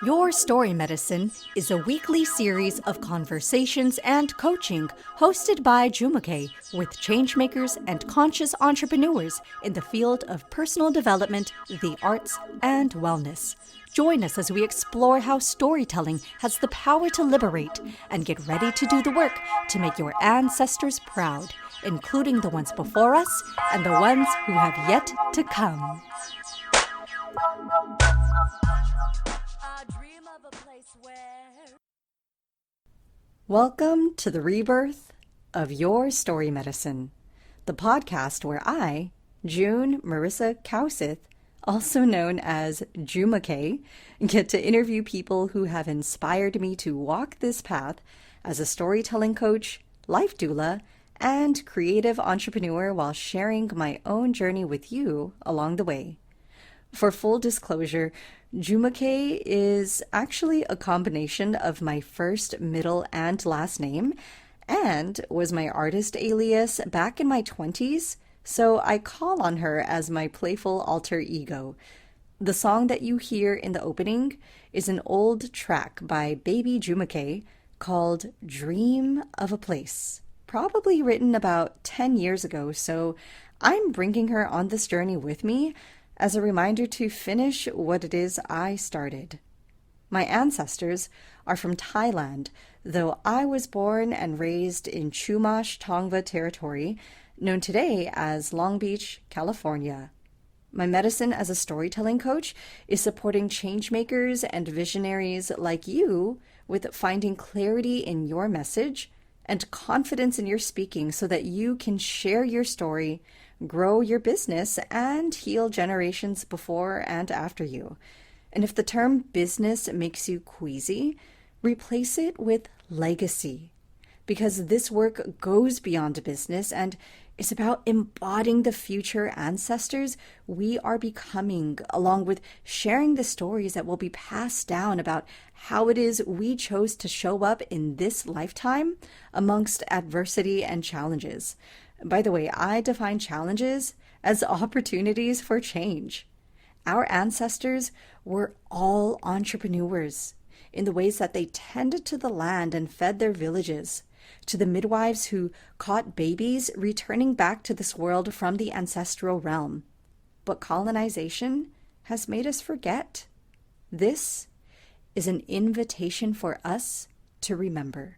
Your Story Medicine is a weekly series of conversations and coaching hosted by Jumakae with changemakers and conscious entrepreneurs in the field of personal development, the arts, and wellness. Join us as we explore how storytelling has the power to liberate, and get ready to do the work to make your ancestors proud, including the ones before us and the ones who have yet to come. Welcome to the rebirth of Your Story Medicine, the podcast where I, June Marissa Kaewsith, also known as Jumakae, get to interview people who have inspired me to walk this path as a storytelling coach, life doula, and creative entrepreneur while sharing my own journey with you along the way. For full disclosure, Jumakae is actually a combination of my first, middle, and last name, and was my artist alias back in my 20s, so I call on her as my playful alter ego. The song that you hear in the opening is an old track by baby Jumakae called Dream of a Place, probably written about 10 years ago, so I'm bringing her on this journey with me as a reminder to finish what it is I started. My ancestors are from Thailand, though I was born and raised in Chumash, Tongva territory, known today as Long Beach, California. My medicine as a storytelling coach is supporting changemakers and visionaries like you with finding clarity in your message and confidence in your speaking so that you can share your story, grow your business, and heal generations before and after you. And if the term business makes you queasy, replace it with legacy, because this work goes beyond business and is about embodying the future ancestors we are becoming, along with sharing the stories that will be passed down about how it is we chose to show up in this lifetime amongst adversity and challenges. By the way, I define challenges as opportunities for change. Our ancestors were all entrepreneurs in the ways that they tended to the land and fed their villages, to the midwives who caught babies returning back to this world from the ancestral realm. But colonization has made us forget. This is an invitation for us to remember.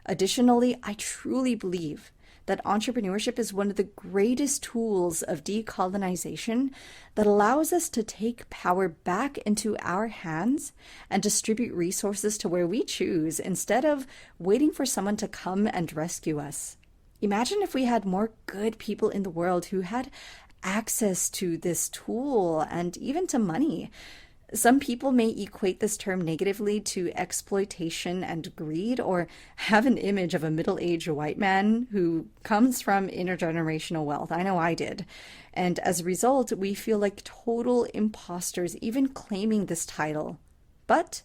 Additionally, I truly believe that entrepreneurship is one of the greatest tools of decolonization that allows us to take power back into our hands and distribute resources to where we choose instead of waiting for someone to come and rescue us. Imagine if we had more good people in the world who had access to this tool and even to money. Some people may equate this term negatively to exploitation and greed, or have an image of a middle-aged white man who comes from intergenerational wealth. I know I did. And as a result, we feel like total imposters even claiming this title. But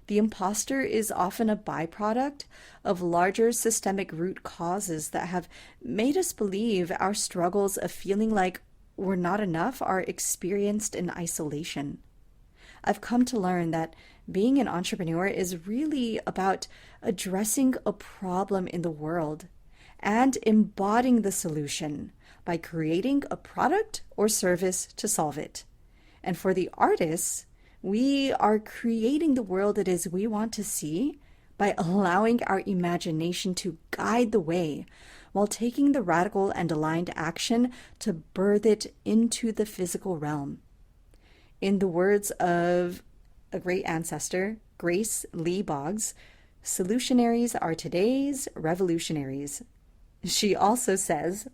the imposter is often a byproduct of larger systemic root causes that have made us believe our struggles of feeling like we're not enough are experienced in isolation. I've come to learn that being an entrepreneur is really about addressing a problem in the world and embodying the solution by creating a product or service to solve it. And for the artists, we are creating the world it is we want to see by allowing our imagination to guide the way while taking the radical and aligned action to birth it into the physical realm. In the words of a great ancestor, Grace Lee Boggs, solutionaries are today's revolutionaries. She also says,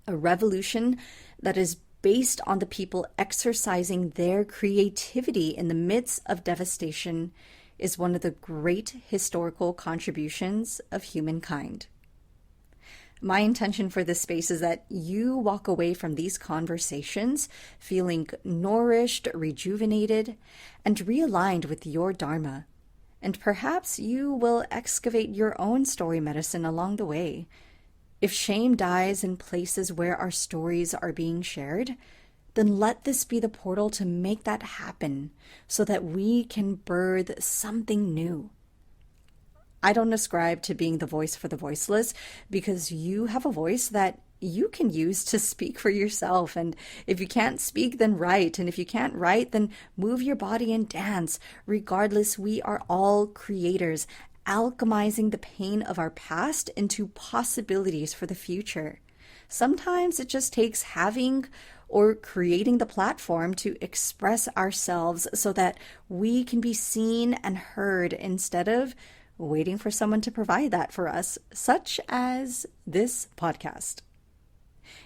a revolution that is based on the people exercising their creativity in the midst of devastation is one of the great historical contributions of humankind. My intention for this space is that you walk away from these conversations feeling nourished, rejuvenated, and realigned with your Dharma. And perhaps you will excavate your own story medicine along the way. If shame dies in places where our stories are being shared, then let this be the portal to make that happen so that we can birth something new. I don't ascribe to being the voice for the voiceless, because you have a voice that you can use to speak for yourself. And if you can't speak, then write. And if you can't write, then move your body and dance. Regardless, we are all creators, alchemizing the pain of our past into possibilities for the future. Sometimes it just takes having or creating the platform to express ourselves so that we can be seen and heard instead of waiting for someone to provide that for us, such as this podcast.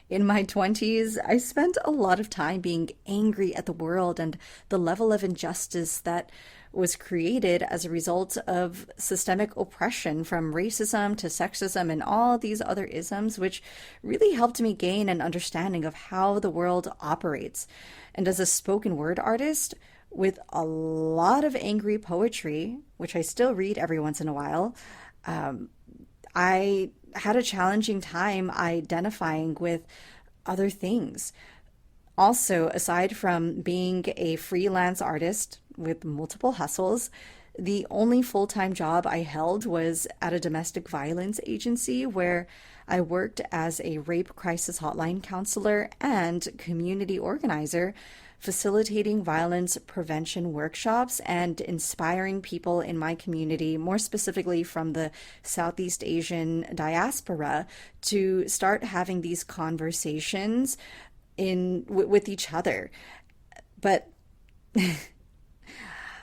In my 20s, I spent a lot of time being angry at the world and the level of injustice that was created as a result of systemic oppression, from racism to sexism and all these other isms, which really helped me gain an understanding of how the world operates. And as a spoken word artist, with a lot of angry poetry, which I still read every once in a while, I had a challenging time identifying with other things. Also, aside from being a freelance artist with multiple hustles, the only full-time job I held was at a domestic violence agency where I worked as a rape crisis hotline counselor and community organizer, facilitating violence prevention workshops and inspiring people in my community, more specifically from the Southeast Asian diaspora, to start having these conversations with each other. But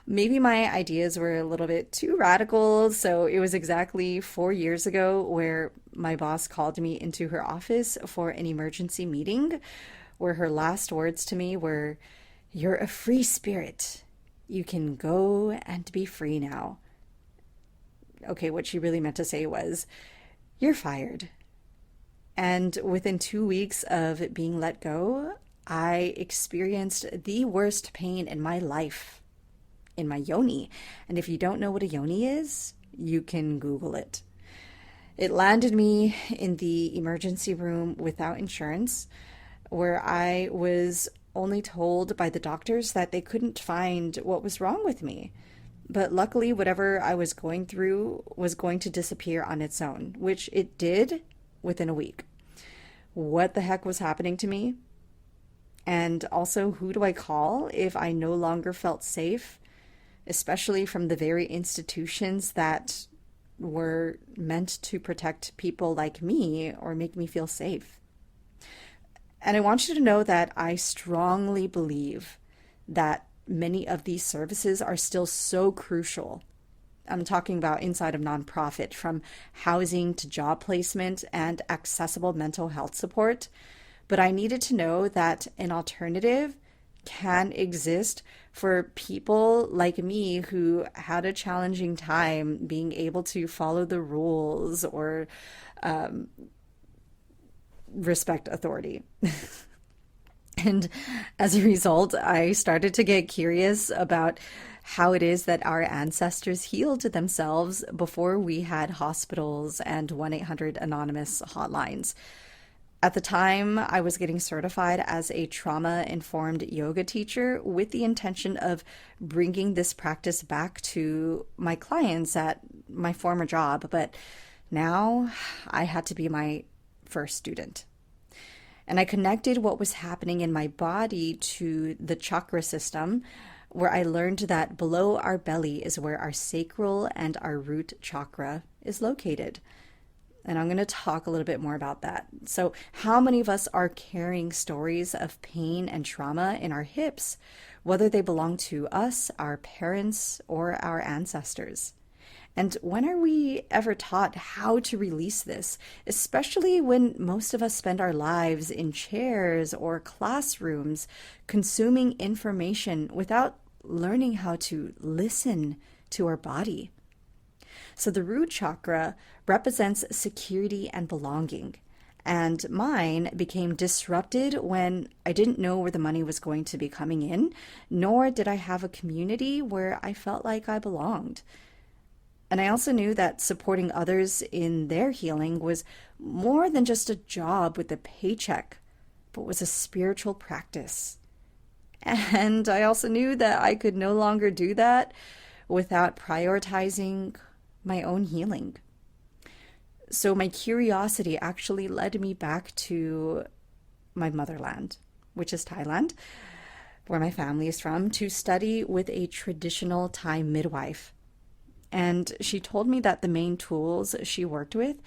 maybe my ideas were a little bit too radical, so it was exactly 4 years ago where my boss called me into her office for an emergency meeting, where her last words to me were, "You're a free spirit. You can go and be free now." Okay, what she really meant to say was, "You're fired." And within 2 weeks of being let go, I experienced the worst pain in my life, in my yoni. And if you don't know what a yoni is, you can Google it. It landed me in the emergency room without insurance, where I was only told by the doctors that they couldn't find what was wrong with me. But luckily, whatever I was going through was going to disappear on its own, which it did within a week. What the heck was happening to me? And also, who do I call if I no longer felt safe, especially from the very institutions that were meant to protect people like me or make me feel safe? And I want you to know that I strongly believe that many of these services are still so crucial. I'm talking about inside of nonprofit, from housing to job placement and accessible mental health support. But I needed to know that an alternative can exist for people like me who had a challenging time being able to follow the rules or respect authority. And as a result, I started to get curious about how it is that our ancestors healed themselves before we had hospitals and 1-800 anonymous hotlines. At the time, I was getting certified as a trauma-informed yoga teacher with the intention of bringing this practice back to my clients at my former job, but now I had to be my first student. And I connected what was happening in my body to the chakra system, where I learned that below our belly is where our sacral and our root chakra is located. And I'm going to talk a little bit more about that. So, how many of us are carrying stories of pain and trauma in our hips, whether they belong to us, our parents, or our ancestors? And when are we ever taught how to release this, especially when most of us spend our lives in chairs or classrooms consuming information without learning how to listen to our body? So the root chakra represents security and belonging. And mine became disrupted when I didn't know where the money was going to be coming in, nor did I have a community where I felt like I belonged. And I also knew that supporting others in their healing was more than just a job with a paycheck, but was a spiritual practice. And I also knew that I could no longer do that without prioritizing my own healing. So my curiosity actually led me back to my motherland, which is Thailand, where my family is from, to study with a traditional Thai midwife. And she told me that the main tools she worked with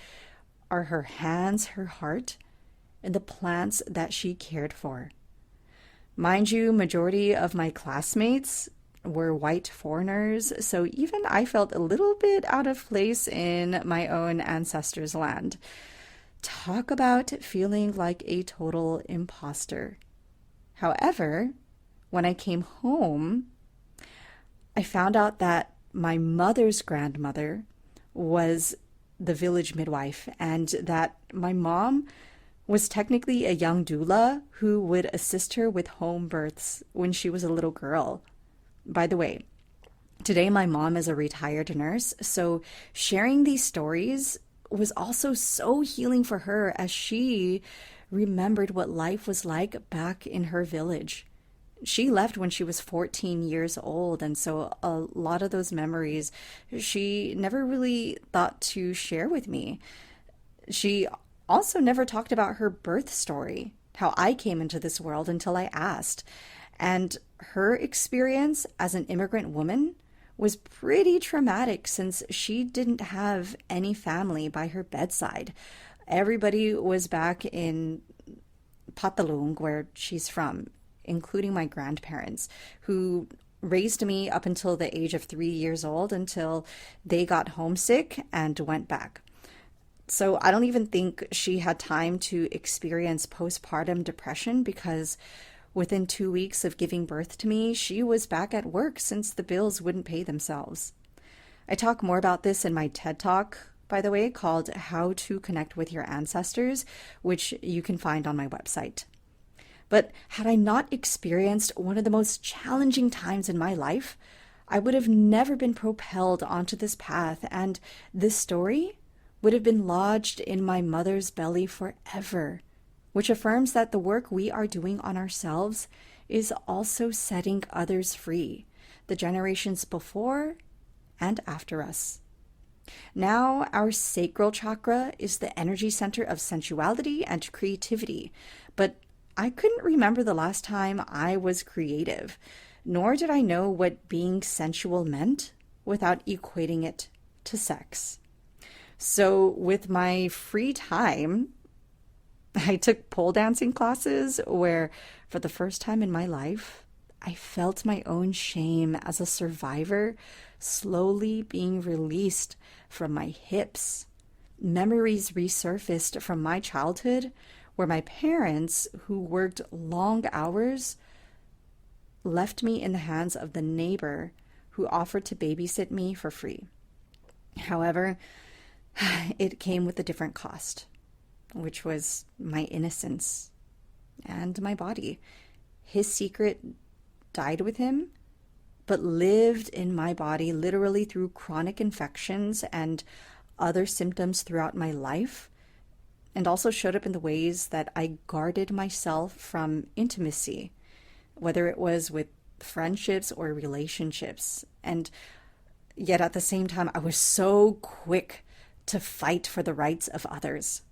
are her hands, her heart, and the plants that she cared for. Mind you, majority of my classmates were white foreigners, so even I felt a little bit out of place in my own ancestors' land. Talk about feeling like a total imposter. However, when I came home, I found out that my mother's grandmother was the village midwife, and that my mom was technically a young doula who would assist her with home births when she was a little girl. By the way, today my mom is a retired nurse, so sharing these stories was also so healing for her as she remembered what life was like back in her village. She left when she was 14 years old, and so a lot of those memories she never really thought to share with me. She also never talked about her birth story, how I came into this world, until I asked. And her experience as an immigrant woman was pretty traumatic since she didn't have any family by her bedside. Everybody was back in Patalung, where she's from, including my grandparents, who raised me up until the age of 3 years old until they got homesick and went back. So I don't even think she had time to experience postpartum depression, because within 2 weeks of giving birth to me, she was back at work since the bills wouldn't pay themselves. I talk more about this in my TED Talk, by the way, called How to Connect with Your Ancestors, which you can find on my website. But had I not experienced one of the most challenging times in my life, I would have never been propelled onto this path, and this story would have been lodged in my mother's belly forever, which affirms that the work we are doing on ourselves is also setting others free, the generations before and after us. Now, our sacral chakra is the energy center of sensuality and creativity, but I couldn't remember the last time I was creative, nor did I know what being sensual meant without equating it to sex. So with my free time, I took pole dancing classes where, for the first time in my life, I felt my own shame as a survivor slowly being released from my hips. Memories resurfaced from my childhood where my parents, who worked long hours, left me in the hands of the neighbor who offered to babysit me for free. However, it came with a different cost, which was my innocence and my body. His secret died with him, but lived in my body literally through chronic infections and other symptoms throughout my life, and also showed up in the ways that I guarded myself from intimacy, whether it was with friendships or relationships. And yet at the same time, I was so quick to fight for the rights of others.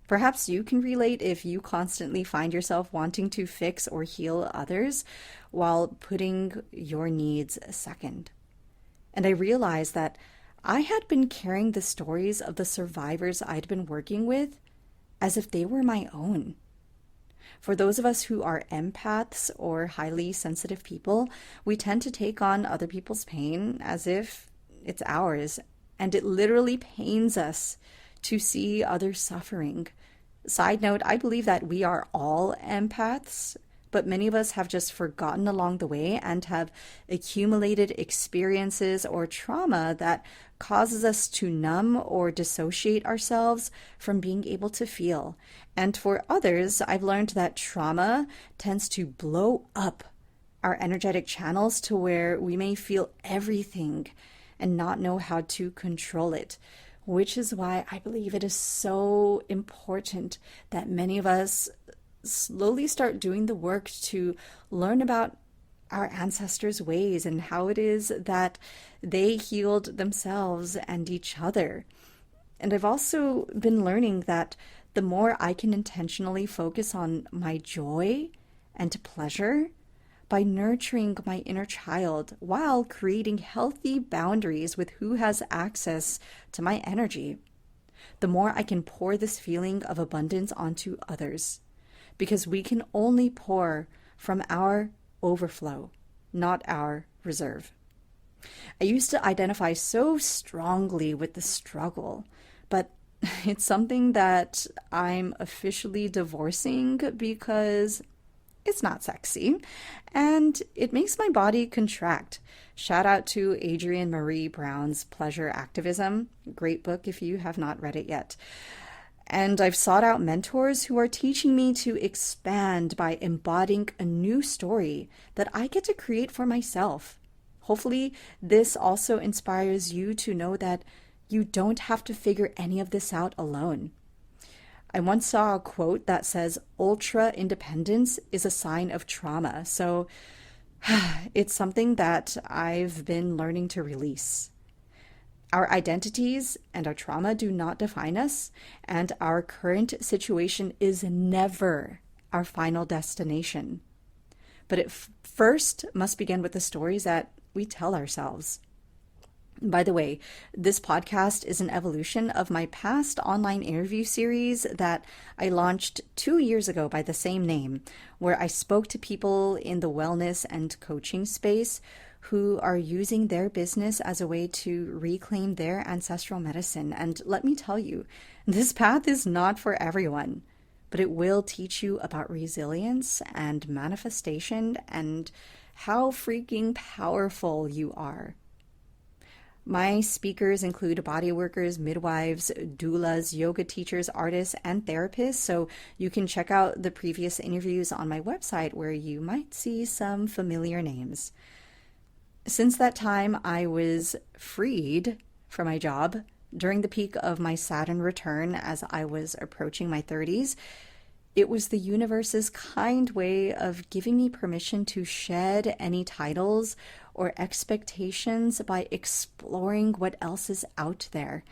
Perhaps you can relate if you constantly find yourself wanting to fix or heal others while putting your needs second. And I realized that I had been carrying the stories of the survivors I'd been working with as if they were my own. For those of us who are empaths or highly sensitive people, we tend to take on other people's pain as if it's ours, and it literally pains us to see others suffering. Side note, I believe that we are all empaths, but many of us have just forgotten along the way and have accumulated experiences or trauma that causes us to numb or dissociate ourselves from being able to feel. And for others, I've learned that trauma tends to blow up our energetic channels to where we may feel everything and not know how to control it, which is why I believe it is so important that many of us slowly start doing the work to learn about our ancestors' ways and how it is that they healed themselves and each other. And I've also been learning that the more I can intentionally focus on my joy and pleasure by nurturing my inner child while creating healthy boundaries with who has access to my energy, the more I can pour this feeling of abundance onto others. Because we can only pour from our overflow, not our reserve. I used to identify so strongly with the struggle, but it's something that I'm officially divorcing because it's not sexy and it makes my body contract. Shout out to Adrienne Marie Brown's Pleasure Activism. Great book if you have not read it yet. And I've sought out mentors who are teaching me to expand by embodying a new story that I get to create for myself. Hopefully, this also inspires you to know that you don't have to figure any of this out alone. I once saw a quote that says, "Ultra independence is a sign of trauma." So it's something that I've been learning to release. Our identities and our trauma do not define us, and our current situation is never our final destination. But it first must begin with the stories that we tell ourselves. By the way, this podcast is an evolution of my past online interview series that I launched 2 years ago by the same name, where I spoke to people in the wellness and coaching space who are using their business as a way to reclaim their ancestral medicine. And let me tell you, this path is not for everyone, but it will teach you about resilience and manifestation and how freaking powerful you are. My speakers include body workers, midwives, doulas, yoga teachers, artists, and therapists, so you can check out the previous interviews on my website where you might see some familiar names. Since that time, I was freed from my job during the peak of my Saturn return as I was approaching my 30s. It was the universe's kind way of giving me permission to shed any titles or expectations by exploring what else is out there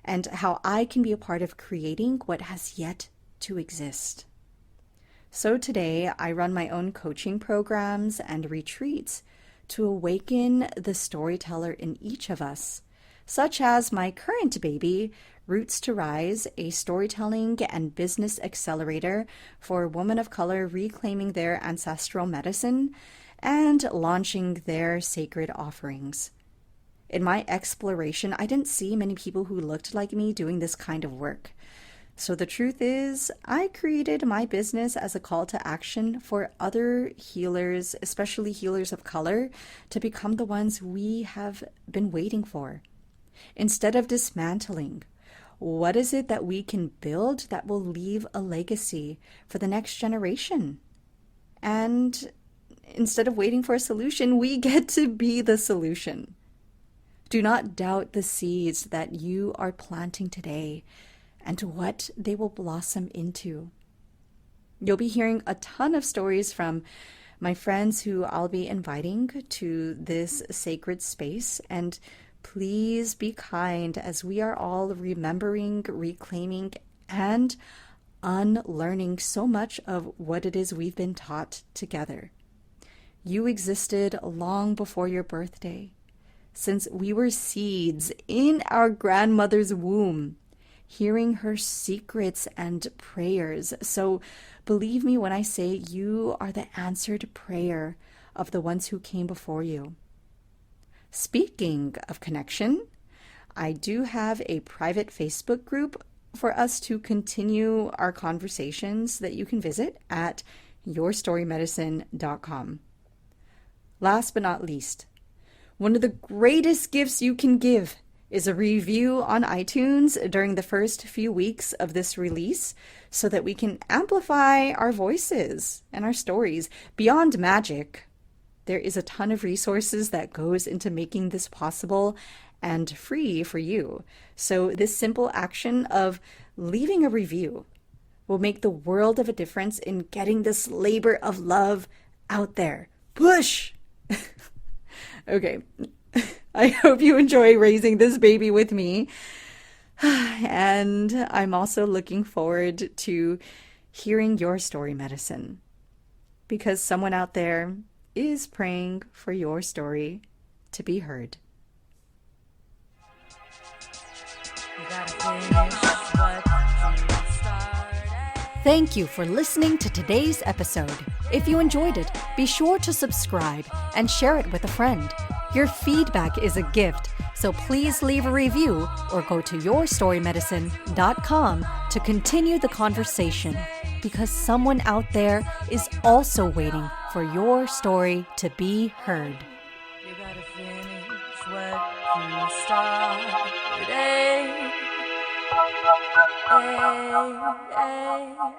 and how I can be a part of creating what has yet to exist. So today, I run my own coaching programs and retreats to awaken the storyteller in each of us, such as my current baby, Roots to Rise, a storytelling and business accelerator for women of color reclaiming their ancestral medicine and launching their sacred offerings. In my exploration, I didn't see many people who looked like me doing this kind of work. So the truth is, I created my business as a call to action for other healers, especially healers of color, to become the ones we have been waiting for. Instead of dismantling, what is it that we can build that will leave a legacy for the next generation? And instead of waiting for a solution, we get to be the solution. Do not doubt the seeds that you are planting today and what they will blossom into. You'll be hearing a ton of stories from my friends who I'll be inviting to this sacred space, and please be kind as we are all remembering, reclaiming, and unlearning so much of what it is we've been taught together. You existed long before your birthday, since we were seeds in our grandmother's womb, hearing her secrets and prayers. So believe me when I say you are the answered prayer of the ones who came before you. Speaking of connection, I do have a private Facebook group for us to continue our conversations that you can visit at yourstorymedicine.com. Last but not least, one of the greatest gifts you can give is a review on iTunes during the first few weeks of this release so that we can amplify our voices and our stories. Beyond magic, there is a ton of resources that goes into making this possible and free for you. So this simple action of leaving a review will make the world of a difference in getting this labor of love out there. Push! Okay. I hope you enjoy raising this baby with me. And I'm also looking forward to hearing your story medicine, because someone out there is praying for your story to be heard. Thank you for listening to today's episode. If you enjoyed it, be sure to subscribe and share it with a friend. Your feedback is a gift, so please leave a review or go to yourstorymedicine.com to continue the conversation, because someone out there is also waiting for your story to be heard. You gotta finish what you started. Hey, hey.